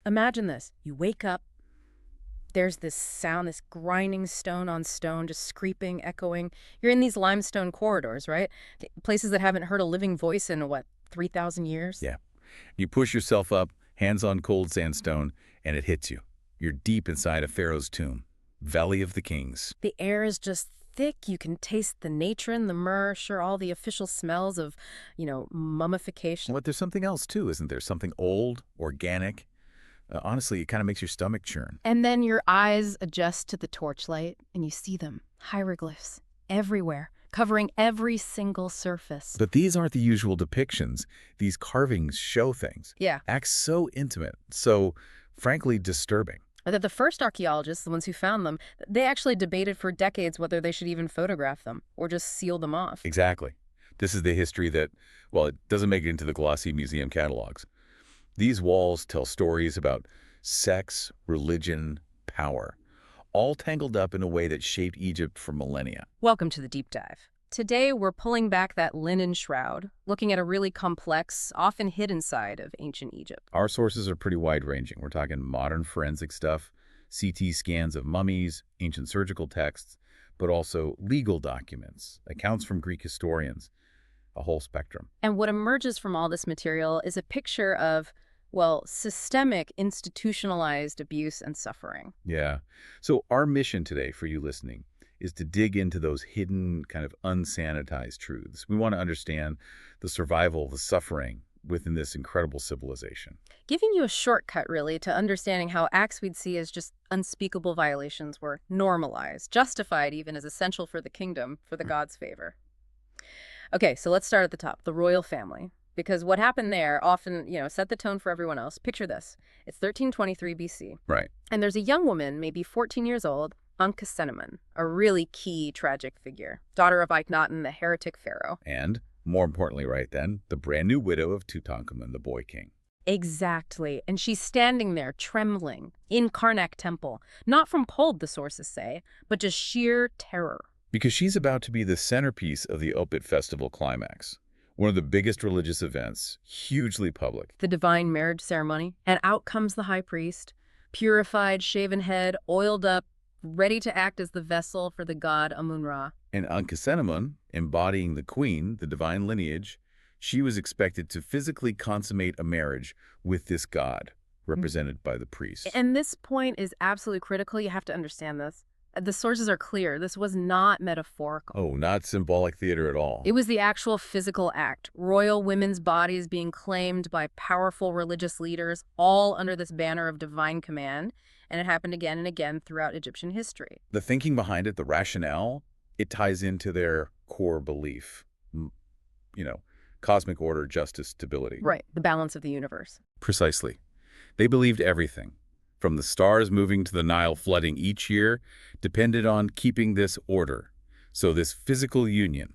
Imagine this. You wake up, there's this sound, this grinding stone on stone, just scraping, echoing. You're in these limestone corridors, right? Places that haven't heard a living voice in, what, 3,000 years? Yeah. You push yourself up, hands on cold sandstone, and it hits you. You're deep inside a pharaoh's tomb. Valley of the Kings. The air is just thick. You can taste the natron, the myrrh, sure, all the official smells of, mummification. But there's something else, too, isn't there? Something old, organic. Honestly, it kind of makes your stomach churn. And then your eyes adjust to the torchlight, and you see them, hieroglyphs, everywhere, covering every single surface. But these aren't the usual depictions. These carvings show things. Yeah. Acts so intimate, so, frankly, disturbing. That the first archaeologists, the ones who found them, they actually debated for decades whether they should even photograph them or just seal them off. Exactly. This is the history that, well, it doesn't make it into the glossy museum catalogs. These walls tell stories about sex, religion, power, all tangled up in a way that shaped Egypt for millennia. Welcome to the deep dive. Today, we're pulling back that linen shroud, looking at a really complex, often hidden side of ancient Egypt. Our sources are pretty wide-ranging. We're talking modern forensic stuff, CT scans of mummies, ancient surgical texts, but also legal documents, accounts from Greek historians, a whole spectrum. And what emerges from all this material is a picture of, well, systemic, institutionalized abuse and suffering. Yeah. So our mission today for you listening is to dig into those hidden, kind of unsanitized truths. We want to understand the survival, the suffering within this incredible civilization. Giving you a shortcut, really, to understanding how acts we'd see as just unspeakable violations were normalized, justified even as essential for the kingdom, for the god's favor. Okay, so let's start at the top, the royal family. Because what happened there often, set the tone for everyone else. Picture this. It's 1323 BC. Right. And there's a young woman, maybe 14 years old, Ankhesenamun, a really key tragic figure, daughter of Akhenaten, the heretic pharaoh. And, more importantly right then, the brand new widow of Tutankhamun, the boy king. Exactly. And she's standing there, trembling, in Karnak temple. Not from cold, the sources say, but just sheer terror. Because she's about to be the centerpiece of the Opet festival climax. One of the biggest religious events, hugely public. The divine marriage ceremony. And out comes the high priest, purified, shaven head, oiled up, ready to act as the vessel for the god Amun-Ra. And Ankhesenamun, embodying the queen, the divine lineage, she was expected to physically consummate a marriage with this god, represented by the priest. And this point is absolutely critical. You have to understand this. The sources are clear. This was not metaphorical. Oh, not symbolic theater at all. It was the actual physical act. Royal women's bodies being claimed by powerful religious leaders, all under this banner of divine command. And it happened again and again throughout Egyptian history. The thinking behind it, the rationale, it ties into their core belief. Cosmic order, justice, stability. Right, the balance of the universe. Precisely. They believed everything, from the stars moving to the Nile flooding each year, depended on keeping this order. So this physical union,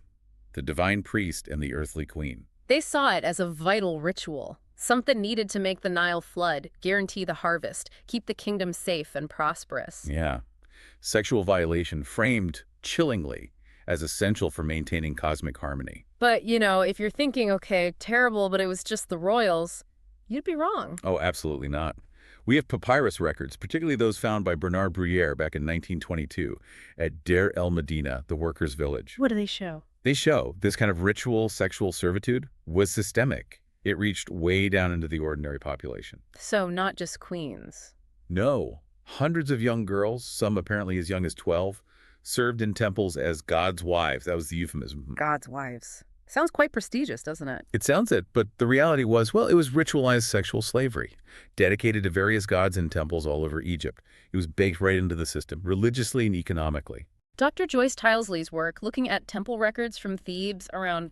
the divine priest and the earthly queen. They saw it as a vital ritual, something needed to make the Nile flood, guarantee the harvest, keep the kingdom safe and prosperous. Yeah. Sexual violation framed chillingly as essential for maintaining cosmic harmony. But, if you're thinking, okay, terrible, but it was just the royals, you'd be wrong. Oh, absolutely not. We have papyrus records, particularly those found by Bernard Bruyère back in 1922 at Deir el Medina, the workers' village. What do they show? They show this kind of ritual sexual servitude was systemic. It reached way down into the ordinary population. So not just queens. No. Hundreds of young girls, some apparently as young as 12, served in temples as God's wives. That was the euphemism. God's wives. Sounds quite prestigious, doesn't it? It sounds it, but the reality was, well, it was ritualized sexual slavery, dedicated to various gods in temples all over Egypt. It was baked right into the system, religiously and economically. Dr. Joyce Tylesley's work, looking at temple records from Thebes around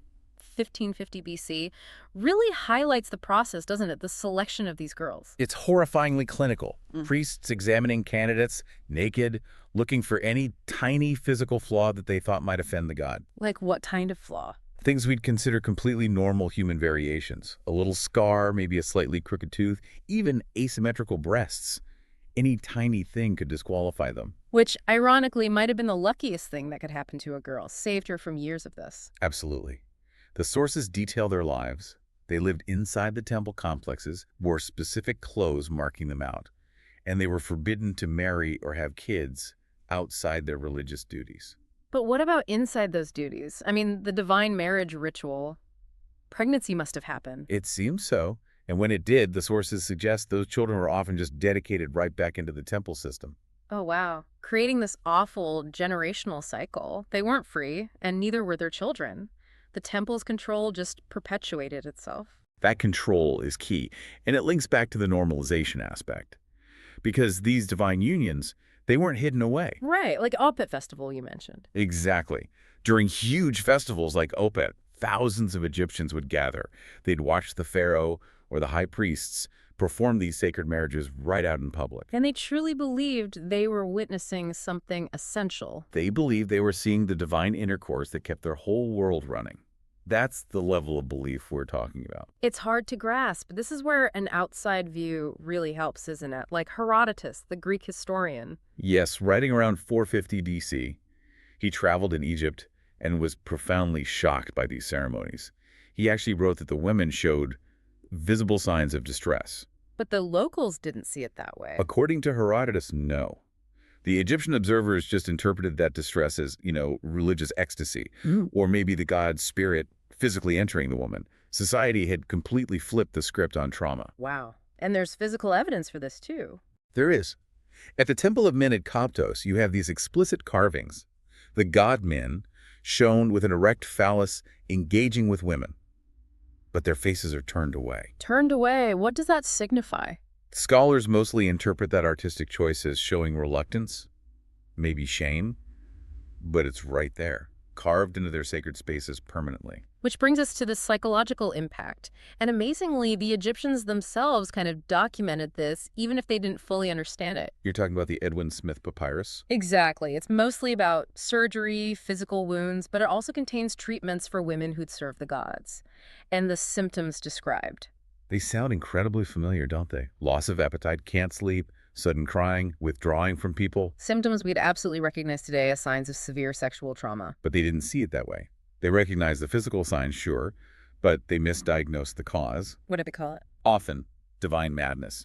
1550 BC, really highlights the process, doesn't it? The selection of these girls. It's horrifyingly clinical. Priests examining candidates, naked, looking for any tiny physical flaw that they thought might offend the god. Like what kind of flaw? Things we'd consider completely normal human variations. A little scar, maybe a slightly crooked tooth, even asymmetrical breasts. Any tiny thing could disqualify them. Which, ironically, might have been the luckiest thing that could happen to a girl, saved her from years of this. Absolutely. The sources detail their lives. They lived inside the temple complexes, wore specific clothes marking them out, and they were forbidden to marry or have kids outside their religious duties. But what about inside those duties? I mean, the divine marriage ritual. Pregnancy must have happened. It seems so, and when it did, the sources suggest those children were often just dedicated right back into the temple system. Oh, wow. Creating this awful generational cycle. They weren't free, and neither were their children. The temple's control just perpetuated itself. That control is key, and it links back to the normalization aspect. Because these divine unions, they weren't hidden away. Right, like Opet Festival you mentioned. Exactly. During huge festivals like Opet, thousands of Egyptians would gather. They'd watch the pharaoh or the high priests perform these sacred marriages right out in public. And they truly believed they were witnessing something essential. They believed they were seeing the divine intercourse that kept their whole world running. That's the level of belief we're talking about. It's hard to grasp. This is where an outside view really helps, isn't it? Like Herodotus, the Greek historian. Yes, writing around 450 BC, he traveled in Egypt and was profoundly shocked by these ceremonies. He actually wrote that the women showed visible signs of distress. But the locals didn't see it that way. According to Herodotus, no. The Egyptian observers just interpreted that distress as, religious ecstasy, or maybe the god's spirit physically entering the woman. Society had completely flipped the script on trauma. Wow. And there's physical evidence for this, too. There is. At the Temple of Men at Coptos, you have these explicit carvings. The god men shown with an erect phallus engaging with women, but their faces are turned away. Turned away? What does that signify? Scholars mostly interpret that artistic choice as showing reluctance, maybe shame, but it's right there, carved into their sacred spaces permanently. Which brings us to the psychological impact. And amazingly, the Egyptians themselves kind of documented this, even if they didn't fully understand it. You're talking about the Edwin Smith Papyrus? Exactly. It's mostly about surgery, physical wounds, but it also contains treatments for women who'd serve the gods, and the symptoms described. They sound incredibly familiar, don't they? Loss of appetite, can't sleep, sudden crying, withdrawing from people. Symptoms we'd absolutely recognize today as signs of severe sexual trauma. But they didn't see it that way. They recognized the physical signs, sure, but they misdiagnosed the cause. What did they call it? Often, divine madness.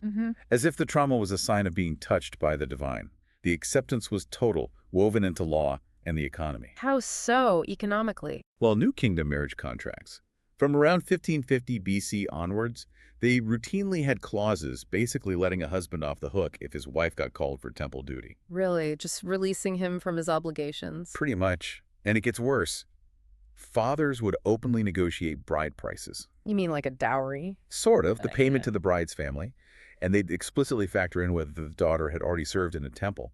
As if the trauma was a sign of being touched by the divine. The acceptance was total, woven into law and the economy. How so, economically? Well, New Kingdom marriage contracts. From around 1550 BC onwards, they routinely had clauses basically letting a husband off the hook if his wife got called for temple duty. Really? Just releasing him from his obligations? Pretty much. And it gets worse. Fathers would openly negotiate bride prices. You mean like a dowry? Sort of, the payment to the bride's family. And they'd explicitly factor in whether the daughter had already served in a temple.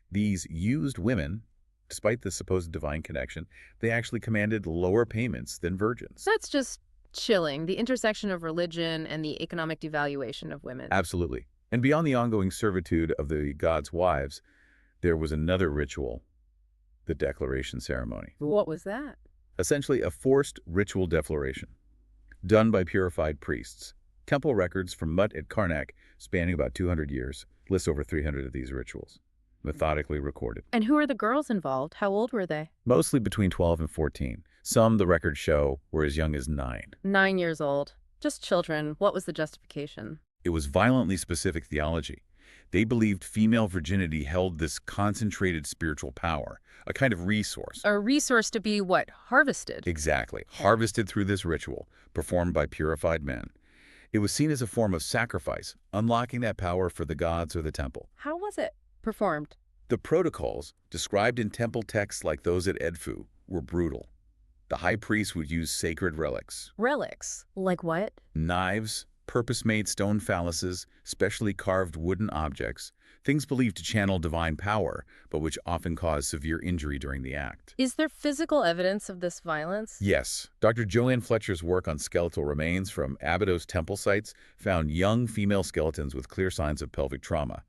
These used women, despite the supposed divine connection, they actually commanded lower payments than virgins. That's just chilling, the intersection of religion and the economic devaluation of women. Absolutely. And beyond the ongoing servitude of the god's wives, there was another ritual, the declaration ceremony. What was that? Essentially a forced ritual declaration, done by purified priests. Temple records from Mut at Karnak, spanning about 200 years, list over 300 of these rituals, methodically recorded. And who are the girls involved? How old were they? Mostly between 12 and 14. Some, the records show, were as young as 9. 9 years old. Just children. What was the justification? It was violently specific theology. They believed female virginity held this concentrated spiritual power, a kind of resource. A resource to be, what, harvested? Exactly. Harvested through this ritual, performed by purified men. It was seen as a form of sacrifice, unlocking that power for the gods or the temple. How was it performed? The protocols, described in temple texts like those at Edfu, were brutal. The high priest would use sacred relics. Relics? Like what? Knives, purpose-made stone phalluses, specially carved wooden objects, things believed to channel divine power, but which often cause severe injury during the act. Is there physical evidence of this violence? Yes. Dr. Joanne Fletcher's work on skeletal remains from Abydos temple sites found young female skeletons with clear signs of pelvic trauma,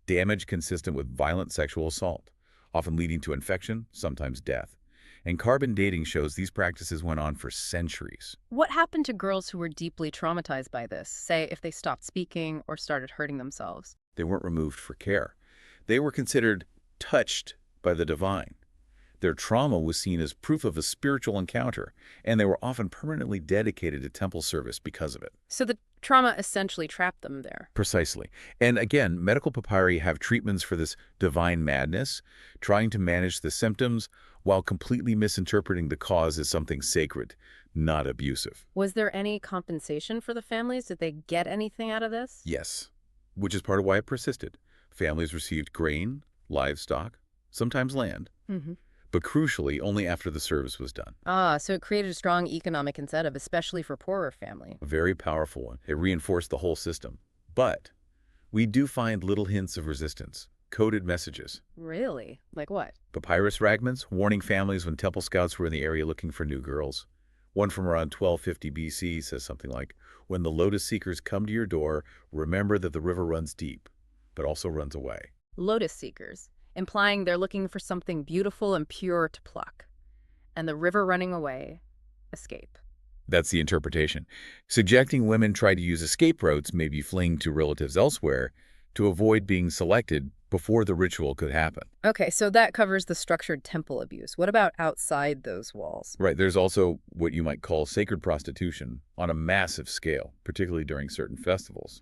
damage consistent with violent sexual assault, often leading to infection, sometimes death. And carbon dating shows these practices went on for centuries. What happened to girls who were deeply traumatized by this, say if they stopped speaking or started hurting themselves? They weren't removed for care. They were considered touched by the divine. Their trauma was seen as proof of a spiritual encounter, and they were often permanently dedicated to temple service because of it. So the trauma essentially trapped them there. Precisely. And again, medical papyri have treatments for this divine madness, trying to manage the symptoms while completely misinterpreting the cause as something sacred, not abusive. Was there any compensation for the families? Did they get anything out of this? Yes, which is part of why it persisted. Families received grain, livestock, sometimes land, Mm-hmm. but crucially, only after the service was done. Ah, so it created a strong economic incentive, especially for poorer families. A very powerful one. It reinforced the whole system. But we do find little hints of resistance, coded messages. Really? Like what? Papyrus fragments warning families when temple scouts were in the area looking for new girls. One from around 1250 BC says something like, "When the lotus seekers come to your door, remember that the river runs deep, but also runs away." Lotus seekers, implying they're looking for something beautiful and pure to pluck. And the river running away, escape. That's the interpretation. Suggesting women try to use escape routes, maybe fleeing to relatives elsewhere, to avoid being selected before the ritual could happen. Okay, so that covers the structured temple abuse. What about outside those walls? Right, there's also what you might call sacred prostitution on a massive scale, particularly during certain festivals.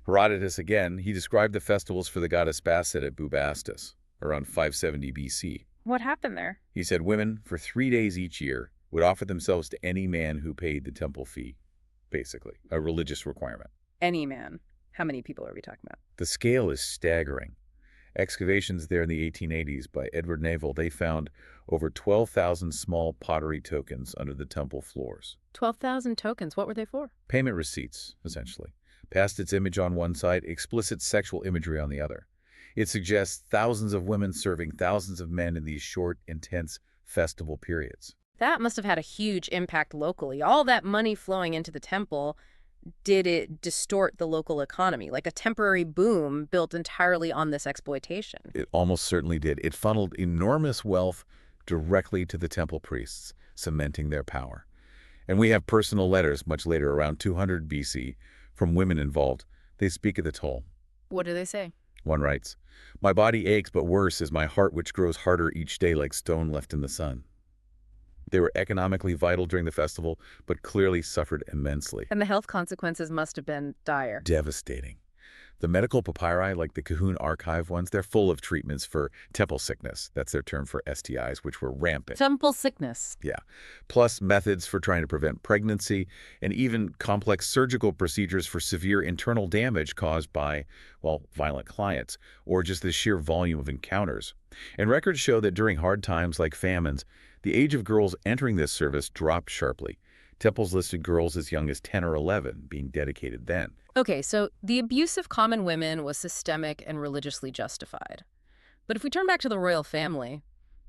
Herodotus, again, he described the festivals for the goddess Bastet at Bubastis, around 570 BC. What happened there? He said women, for 3 days each year, would offer themselves to any man who paid the temple fee, basically, a religious requirement. Any man. How many people are we talking about? The scale is staggering. Excavations there in the 1880s by Edward Navel, they found over 12,000 small pottery tokens under the temple floors. 12,000 tokens. What were they for? Payment receipts, essentially. Past its image on one side, explicit sexual imagery on the other. It suggests thousands of women serving thousands of men in these short, intense festival periods. That must have had a huge impact locally. All that money flowing into the temple, did it distort the local economy? Like a temporary boom built entirely on this exploitation? It almost certainly did. It funneled enormous wealth directly to the temple priests, cementing their power. And we have personal letters much later, around 200 BC, from women involved. They speak of the toll. What do they say? One writes, "My body aches, but worse is my heart, which grows harder each day like stone left in the sun." They were economically vital during the festival, but clearly suffered immensely. And the health consequences must have been dire. Devastating. The medical papyri, like the Cahoon archive ones, they're full of treatments for temple sickness. That's their term for STIs, which were rampant. Temple sickness. Yeah. Plus methods for trying to prevent pregnancy, and even complex surgical procedures for severe internal damage caused by, well, violent clients, or just the sheer volume of encounters. And records show that during hard times like famines, the age of girls entering this service dropped sharply. Temples listed girls as young as 10 or 11 being dedicated then. Okay, so the abuse of common women was systemic and religiously justified. But if we turn back to the royal family,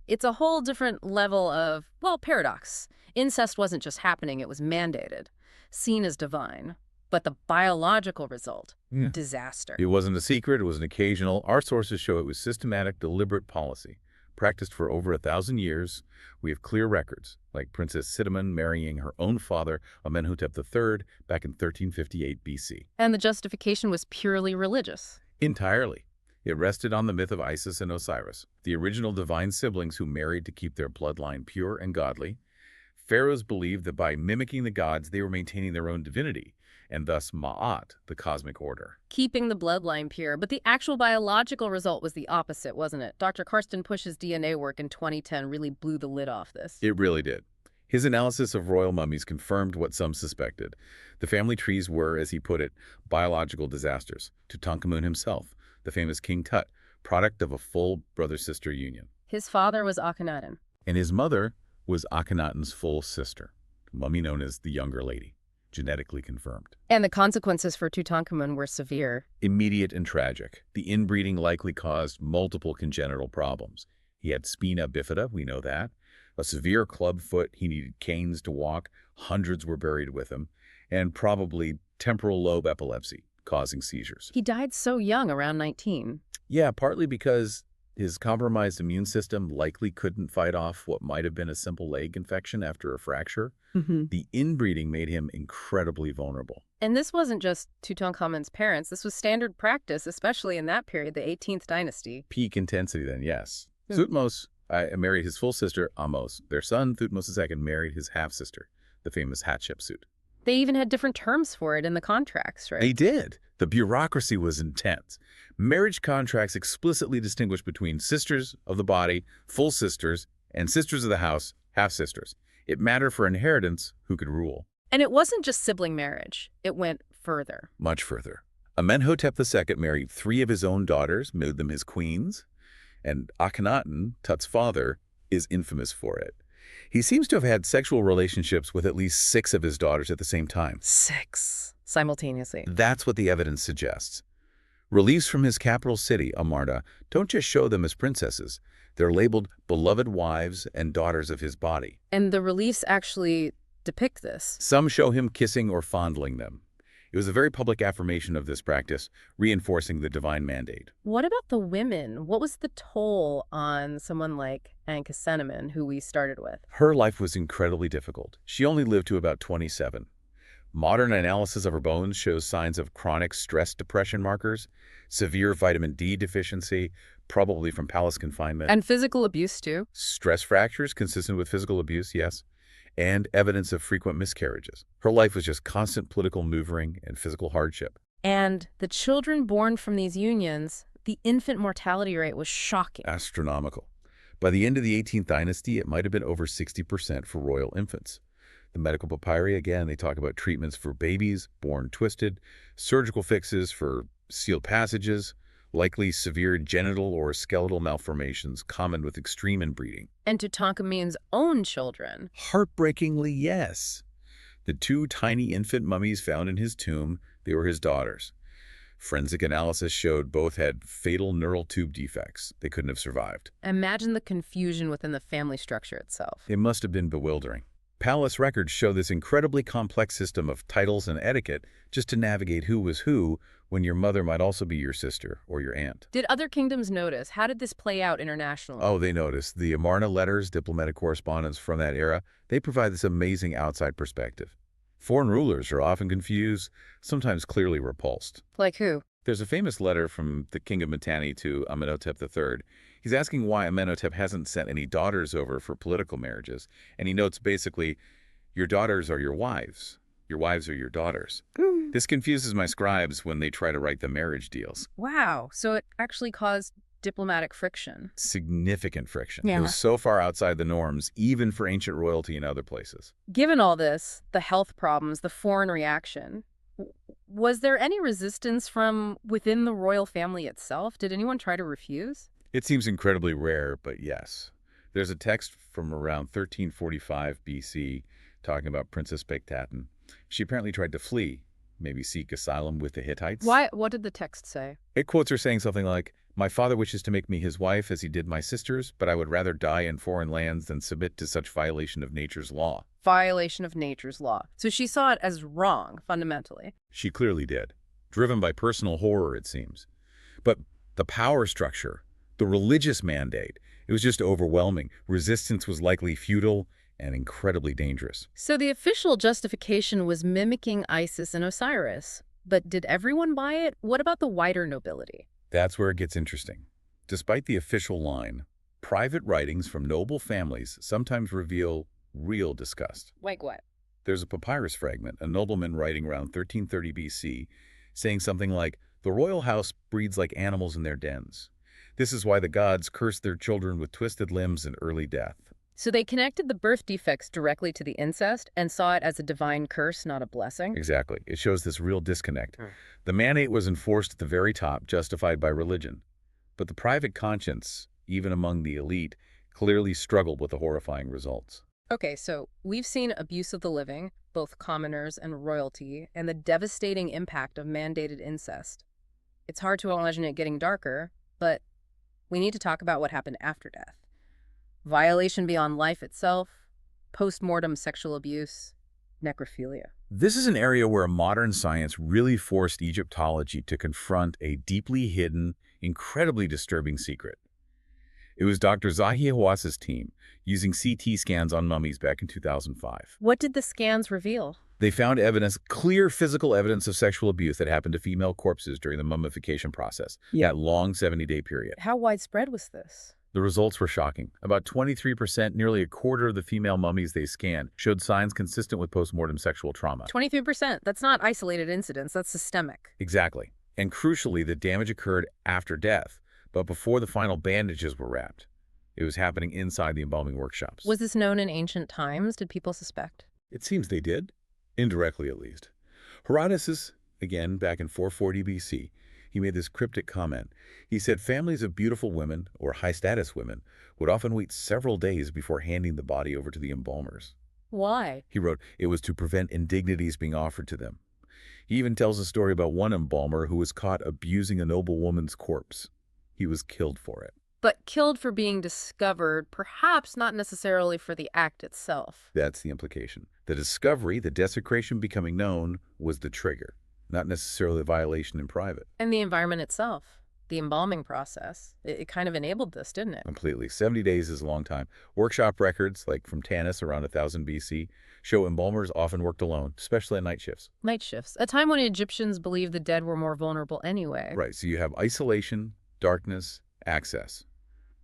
it's a whole different level of, well, paradox. Incest wasn't just happening, it was mandated, seen as divine. But the biological result, disaster. It wasn't a secret, it was an occasional. Our sources show it was systematic, deliberate policy. Practiced for over 1,000 years. We have clear records, like Princess Cinnamon marrying her own father, Amenhotep III, back in 1358 BC. And the justification was purely religious. Entirely. It rested on the myth of Isis and Osiris, the original divine siblings who married to keep their bloodline pure and godly. Pharaohs believed that by mimicking the gods, they were maintaining their own divinity, and thus Ma'at, the cosmic order. Keeping the bloodline pure, but the actual biological result was the opposite, wasn't it? Dr. Karsten Pusch's DNA work in 2010 really blew the lid off this. It really did. His analysis of royal mummies confirmed what some suspected. The family trees were, as he put it, biological disasters. Tutankhamun himself, the famous King Tut, product of a full brother-sister union. His father was Akhenaten. And his mother was Akhenaten's full sister, a mummy known as the Younger Lady. Genetically confirmed. And the consequences for Tutankhamun were severe. Immediate and tragic. The inbreeding likely caused multiple congenital problems. He had spina bifida, we know that. A severe club foot, he needed canes to walk, hundreds were buried with him, and probably temporal lobe epilepsy, causing seizures. He died so young, around 19. Yeah, partly because his compromised immune system likely couldn't fight off what might have been a simple leg infection after a fracture. The inbreeding made him incredibly vulnerable. And this wasn't just Tutankhamun's parents. This was standard practice, especially in that period, the 18th dynasty. Peak intensity then, yes. Thutmose, married his full sister, Amos. Their son, Thutmose II, married his half-sister, the famous Hatshepsut. They even had different terms for it in the contracts, right? They did. The bureaucracy was intense. Marriage contracts explicitly distinguished between sisters of the body, full sisters, and sisters of the house, half-sisters. It mattered for inheritance who could rule. And it wasn't just sibling marriage. It went further. Much further. Amenhotep II married 3 of his own daughters, made them his queens, and Akhenaten, Tut's father, is infamous for it. He seems to have had sexual relationships with at least 6 of his daughters at the same time. 6 simultaneously. That's what the evidence suggests. Reliefs from his capital city, Amarna, don't just show them as princesses. They're labeled beloved wives and daughters of his body. And the reliefs actually depict this. Some show him kissing or fondling them. It was a very public affirmation of this practice, reinforcing the divine mandate. What about the women? What was the toll on someone like Ankhesenamun, who we started with? Her life was incredibly difficult. She only lived to about 27. Modern analysis of her bones shows signs of chronic stress depression markers, severe vitamin D deficiency, probably from palace confinement. And physical abuse, too. Stress fractures consistent with physical abuse, yes, and evidence of frequent miscarriages. Her life was just constant political maneuvering and physical hardship. And the children born from these unions, the infant mortality rate was shocking. Astronomical. By the end of the 18th dynasty, it might have been over 60% for royal infants. The medical papyri, again, they talk about treatments for babies born twisted, surgical fixes for sealed passages, likely severe genital or skeletal malformations common with extreme inbreeding. And Tutankhamun's own children. Heartbreakingly, yes. The 2 tiny infant mummies found in his tomb, they were his daughters. Forensic analysis showed both had fatal neural tube defects. They couldn't have survived. Imagine the confusion within the family structure itself. It must have been bewildering. Palace records show this incredibly complex system of titles and etiquette just to navigate who was who when your mother might also be your sister or your aunt. Did other kingdoms notice? How did this play out internationally? Oh, they noticed. The Amarna letters, diplomatic correspondence from that era, they provide this amazing outside perspective. Foreign rulers are often confused, sometimes clearly repulsed. Like who? There's a famous letter from the king of Mitanni to Amenhotep III. He's asking why Amenhotep hasn't sent any daughters over for political marriages, and he notes basically, your daughters are your wives are your daughters. This confuses my scribes when they try to write the marriage deals. Wow, so it actually caused diplomatic friction. Significant friction. Yeah. It was so far outside the norms, even for ancient royalty in other places. Given all this, the health problems, the foreign reaction, was there any resistance from within the royal family itself? Did anyone try to refuse? It seems incredibly rare, but yes. There's a text from around 1345 BC talking about Princess Bektaten. She apparently tried to flee, maybe seek asylum with the Hittites. Why? What did the text say? It quotes her saying something like, my father wishes to make me his wife as he did my sisters, but I would rather die in foreign lands than submit to such violation of nature's law. Violation of nature's law. So she saw it as wrong, fundamentally. She clearly did. Driven by personal horror, it seems. But the power structure, the religious mandate, it was just overwhelming. Resistance was likely futile and incredibly dangerous. So the official justification was mimicking Isis and Osiris. But did everyone buy it? What about the wider nobility? That's where it gets interesting. Despite the official line, private writings from noble families sometimes reveal real disgust. Like what? There's a papyrus fragment, a nobleman writing around 1330 BC, saying something like, the royal house breeds like animals in their dens. This is why the gods curse their children with twisted limbs and early death. So they connected the birth defects directly to the incest and saw it as a divine curse, not a blessing? Exactly. It shows this real disconnect. The mandate was enforced at the very top, justified by religion. But the private conscience, even among the elite, clearly struggled with the horrifying results. Okay, so we've seen abuse of the living, both commoners and royalty, and the devastating impact of mandated incest. It's hard to imagine it getting darker, but we need to talk about what happened after death. Violation beyond life itself, post-mortem sexual abuse, necrophilia. This is an area where modern science really forced Egyptology to confront a deeply hidden, incredibly disturbing secret. It was Dr. Zahi Hawas's team using CT scans on mummies back in 2005. What did the scans reveal? They found evidence, clear physical evidence of sexual abuse that happened to female corpses during the mummification process, that long 70-day period. How widespread was this? The results were shocking. About 23%, nearly a quarter of the female mummies they scanned, showed signs consistent with postmortem sexual trauma. 23%. That's not isolated incidents, that's systemic. Exactly. And crucially, the damage occurred after death, but before the final bandages were wrapped. It was happening inside the embalming workshops. Was this known in ancient times? Did people suspect? It seems they did, indirectly at least. Herodotus, again, back in 440 BC, he made this cryptic comment. He said families of beautiful women, or high-status women, would often wait several days before handing the body over to the embalmers. Why? He wrote, it was to prevent indignities being offered to them. He even tells a story about one embalmer who was caught abusing a noble woman's corpse. He was killed for it. But killed for being discovered, perhaps not necessarily for the act itself. That's the implication. The discovery, the desecration becoming known, was the trigger, not necessarily a violation in private. And the environment itself, the embalming process, it kind of enabled this, didn't it? Completely. 70 days is a long time. Workshop records, like from Tanis around 1000 BC, show embalmers often worked alone, especially at night shifts. Night shifts, a time when Egyptians believed the dead were more vulnerable anyway. Right, so you have isolation, darkness, access.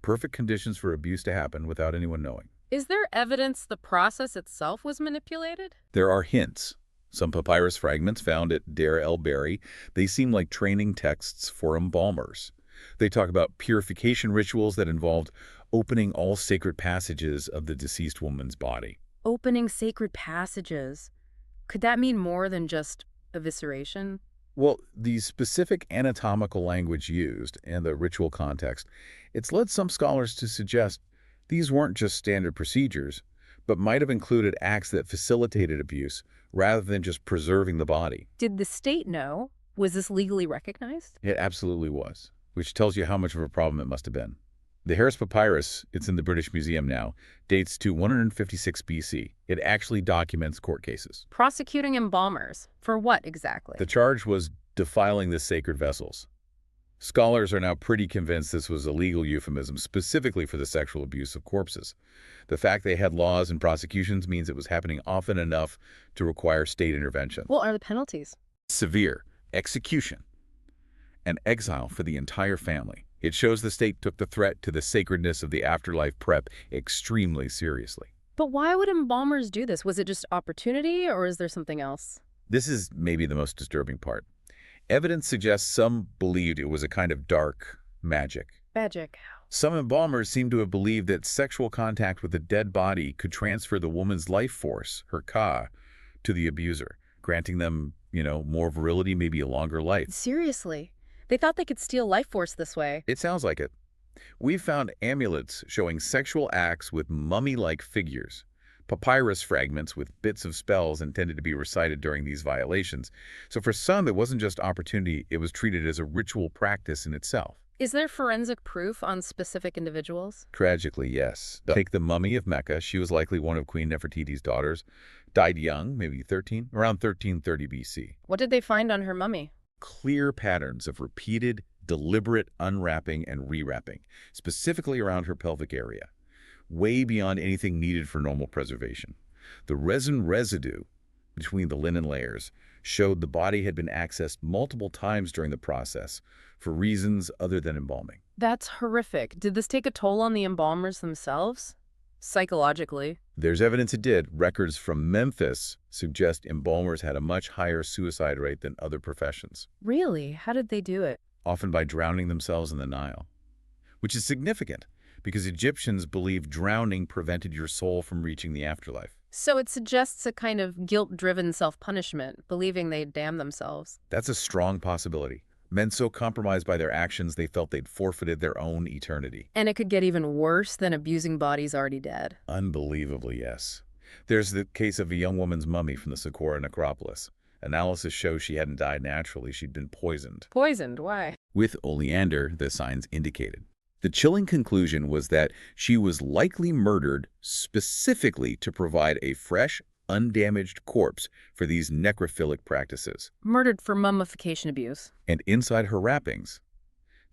Perfect conditions for abuse to happen without anyone knowing. Is there evidence the process itself was manipulated? There are hints. Some papyrus fragments found at Deir el-Bahri, they seem like training texts for embalmers. They talk about purification rituals that involved opening all sacred passages of the deceased woman's body. Opening sacred passages. Could that mean more than just evisceration? Well, the specific anatomical language used and the ritual context, it's led some scholars to suggest these weren't just standard procedures, but might have included acts that facilitated abuse rather than just preserving the body. Did the state know? Was this legally recognized? It absolutely was, which tells you how much of a problem it must have been. The Harris Papyrus, it's in the British Museum now, dates to 156 BC. It actually documents court cases. Prosecuting embalmers. For what exactly? The charge was defiling the sacred vessels. Scholars are now pretty convinced this was a legal euphemism specifically for the sexual abuse of corpses. The fact they had laws and prosecutions means it was happening often enough to require state intervention. What are the penalties? Severe execution and exile for the entire family. It shows the state took the threat to the sacredness of the afterlife prep extremely seriously. But why would embalmers do this? Was it just opportunity, or is there something else? This is maybe the most disturbing part. Evidence suggests some believed it was a kind of dark magic. Magic. Some embalmers seem to have believed that sexual contact with a dead body could transfer the woman's life force, her ka, to the abuser, granting them, more virility, maybe a longer life. Seriously? They thought they could steal life force this way. It sounds like it. We've found amulets showing sexual acts with mummy-like figures, papyrus fragments with bits of spells intended to be recited during these violations. So for some, it wasn't just opportunity, it was treated as a ritual practice in itself. Is there forensic proof on specific individuals? Tragically, yes. Take the mummy of Mecca. She was likely one of Queen Nefertiti's daughters. Died young, maybe 13, around 1330 BC. What did they find on her mummy? Clear patterns of repeated, deliberate unwrapping and rewrapping, specifically around her pelvic area, way beyond anything needed for normal preservation. The resin residue between the linen layers showed the body had been accessed multiple times during the process for reasons other than embalming. That's horrific. Did this take a toll on the embalmers themselves? Psychologically? There's evidence it did. Records from Memphis suggest embalmers had a much higher suicide rate than other professions. Really? How did they do it? Often by drowning themselves in the Nile, which is significant because Egyptians believed drowning prevented your soul from reaching the afterlife. So it suggests a kind of guilt-driven self-punishment, believing they'd damn themselves. That's a strong possibility. Men so compromised by their actions they felt they'd forfeited their own eternity. And it could get even worse than abusing bodies already dead. Unbelievably, yes. There's the case of a young woman's mummy from the Saqqara necropolis. Analysis shows she hadn't died naturally, she'd been poisoned. Poisoned? Why? With oleander, the signs indicated. The chilling conclusion was that she was likely murdered specifically to provide a fresh, undamaged corpse for these necrophilic practices. Murdered for mummification abuse. And inside her wrappings,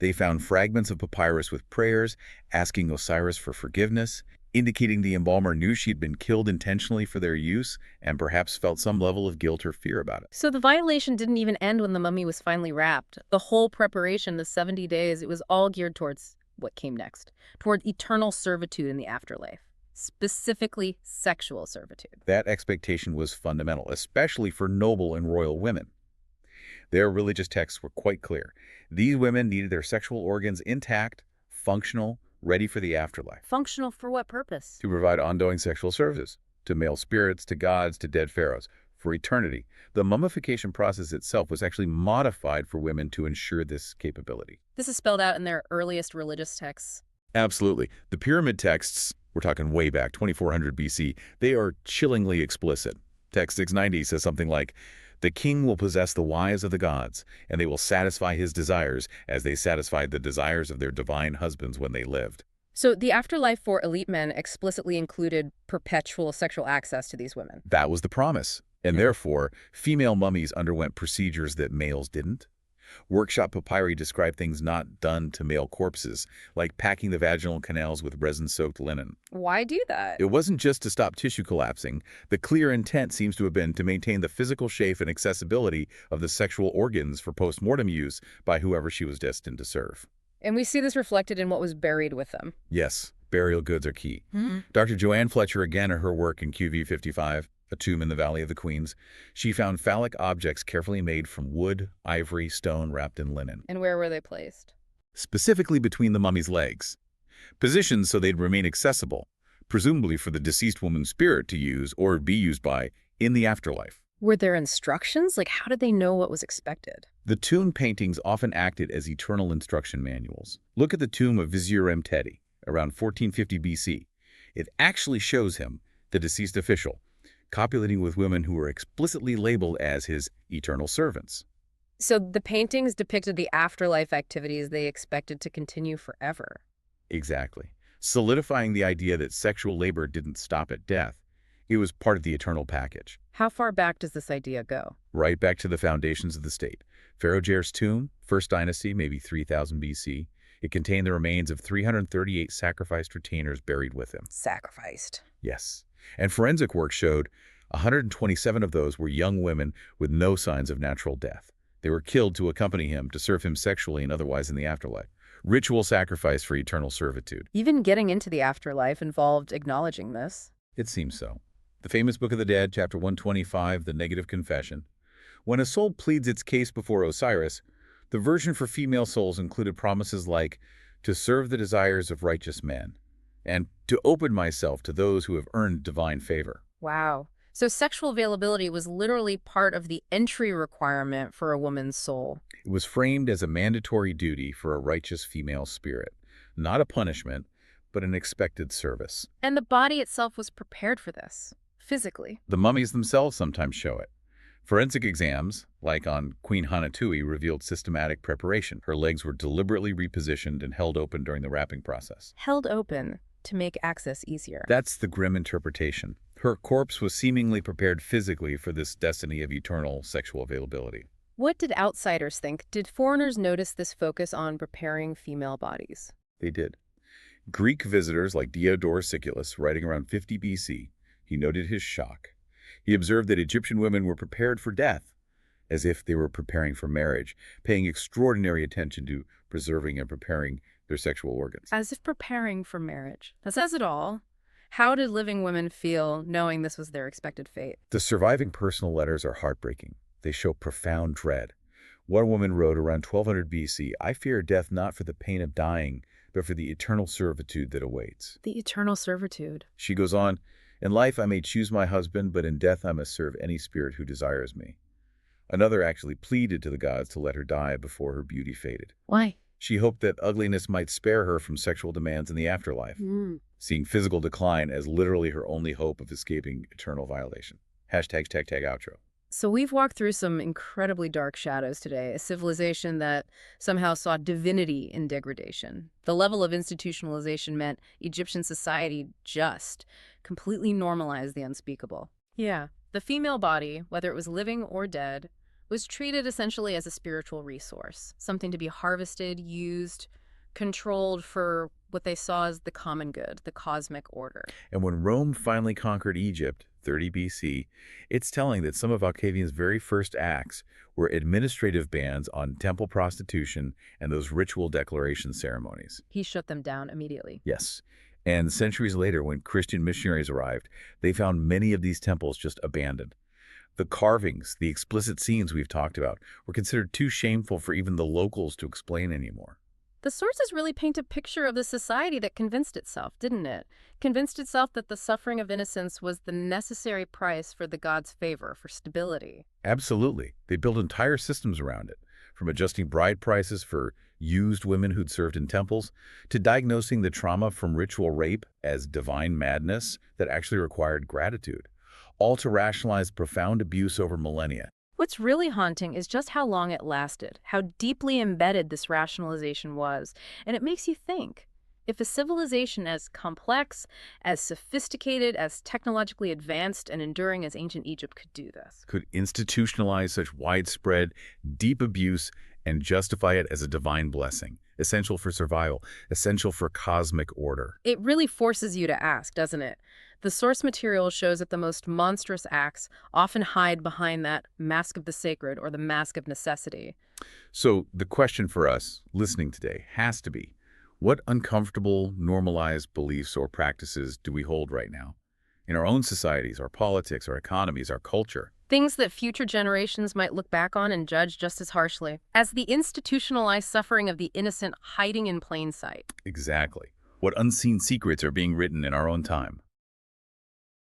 they found fragments of papyrus with prayers asking Osiris for forgiveness, indicating the embalmer knew she'd been killed intentionally for their use and perhaps felt some level of guilt or fear about it. So the violation didn't even end when the mummy was finally wrapped. The whole preparation, the 70 days, it was all geared towards what came next, toward eternal servitude in the afterlife, specifically sexual servitude. That expectation was fundamental, especially for noble and royal women. Their religious texts were quite clear. These women needed their sexual organs intact, functional, ready for the afterlife, Functional for what purpose? to provide ongoing sexual services to male spirits, to gods, to dead pharaohs, for eternity. The mummification process itself was actually modified for women to ensure this capability. This is spelled out in their earliest religious texts. Absolutely. The pyramid texts, we're talking way back, 2400 BC, they are chillingly explicit. Text 690 says something like, "The king will possess the wives of the gods, and they will satisfy his desires as they satisfied the desires of their divine husbands when they lived." So the afterlife for elite men explicitly included perpetual sexual access to these women. That was the promise. And therefore, female mummies underwent procedures that males didn't. Workshop papyri describe things not done to male corpses, like packing the vaginal canals with resin-soaked linen. Why do that? It wasn't just to stop tissue collapsing. The clear intent seems to have been to maintain the physical shape and accessibility of the sexual organs for post-mortem use by whoever she was destined to serve. And we see this reflected in what was buried with them. Yes, burial goods are key. Dr. Joanne Fletcher, again in her work in QV 55, A Tomb in the Valley of the Queens, she found phallic objects carefully made from wood, ivory, stone wrapped in linen, And where were they placed? specifically between the mummy's legs, positioned so they'd remain accessible, presumably for the deceased woman's spirit to use or be used by in the afterlife. Were there instructions? Like, how did they know what was expected? The tomb paintings often acted as eternal instruction manuals. Look at the tomb of Vizier Mtedi, around 1450 BC. It actually shows him, the deceased official, copulating with women who were explicitly labeled as his eternal servants. So the paintings depicted the afterlife activities they expected to continue forever. Exactly. Solidifying the idea that sexual labor didn't stop at death. It was part of the eternal package. How far back does this idea go? Right back to the foundations of the state. Pharaoh Jer's tomb, First Dynasty, maybe 3000 BC. It contained the remains of 338 sacrificed retainers buried with him. Sacrificed. Yes. And forensic work showed 127 of those were young women with no signs of natural death. They were killed to accompany him, to serve him sexually and otherwise in the afterlife. Ritual sacrifice for eternal servitude. Even getting into the afterlife involved acknowledging this. It seems so. The famous Book of the Dead, chapter 125, the negative confession. When a soul pleads its case before Osiris, the version for female souls included promises like, to serve the desires of righteous men, and to open myself to those who have earned divine favor. Wow. So sexual availability was literally part of the entry requirement for a woman's soul. It was framed as a mandatory duty for a righteous female spirit, not a punishment, but an expected service. And the body itself was prepared for this, physically. The mummies themselves sometimes show it. Forensic exams, like on Queen Hanatui, revealed systematic preparation. Her legs were deliberately repositioned and held open during the wrapping process. Held open to make access easier. That's the grim interpretation. Her corpse was seemingly prepared physically for this destiny of eternal sexual availability. What did outsiders think? Did foreigners notice this focus on preparing female bodies? They did. Greek visitors like Diodorus Siculus, writing around 50 BC, he noted his shock. He observed that Egyptian women were prepared for death, as if they were preparing for marriage, paying extraordinary attention to preserving and preparing their sexual organs. As if preparing for marriage. That says it all. How did living women feel knowing this was their expected fate? The surviving personal letters are heartbreaking. They show profound dread. One woman wrote around 1200 BC, "I fear death not for the pain of dying, but for the eternal servitude that awaits." The eternal servitude. She goes on, "In life I may choose my husband, but in death I must serve any spirit who desires me." Another actually pleaded to the gods to let her die before her beauty faded. Why? She hoped that ugliness might spare her from sexual demands in the afterlife, seeing physical decline as literally her only hope of escaping eternal violation. Hashtag outro. So we've walked through some incredibly dark shadows today, a civilization that somehow saw divinity in degradation. The level of institutionalization meant Egyptian society just completely normalized the unspeakable. Yeah, the female body, whether it was living or dead, was treated essentially as a spiritual resource, something to be harvested, used, controlled for what they saw as the common good, the cosmic order. And when Rome finally conquered Egypt, 30 BC, it's telling that some of Octavian's very first acts were administrative bans on temple prostitution and those ritual declaration ceremonies. He shut them down immediately. Yes. And centuries later, when Christian missionaries arrived, they found many of these temples just abandoned. The carvings, the explicit scenes we've talked about, were considered too shameful for even the locals to explain anymore. The sources really paint a picture of the society that convinced itself, didn't it? Convinced itself that the suffering of innocence was the necessary price for the god's favor, for stability. Absolutely. They built entire systems around it, from adjusting bride prices for used women who'd served in temples, to diagnosing the trauma from ritual rape as divine madness that actually required gratitude, all to rationalize profound abuse over millennia. What's really haunting is just how long it lasted, how deeply embedded this rationalization was. And it makes you think, if a civilization as complex, as sophisticated, as technologically advanced and enduring as ancient Egypt could do this. Could institutionalize such widespread, deep abuse and justify it as a divine blessing, essential for survival, essential for cosmic order. It really forces you to ask, doesn't it? The source material shows that the most monstrous acts often hide behind that mask of the sacred or the mask of necessity. So the question for us listening today has to be, what uncomfortable, normalized beliefs or practices do we hold right now? In our own societies, our politics, our economies, our culture. Things that future generations might look back on and judge just as harshly as the institutionalized suffering of the innocent hiding in plain sight. Exactly. What unseen secrets are being written in our own time?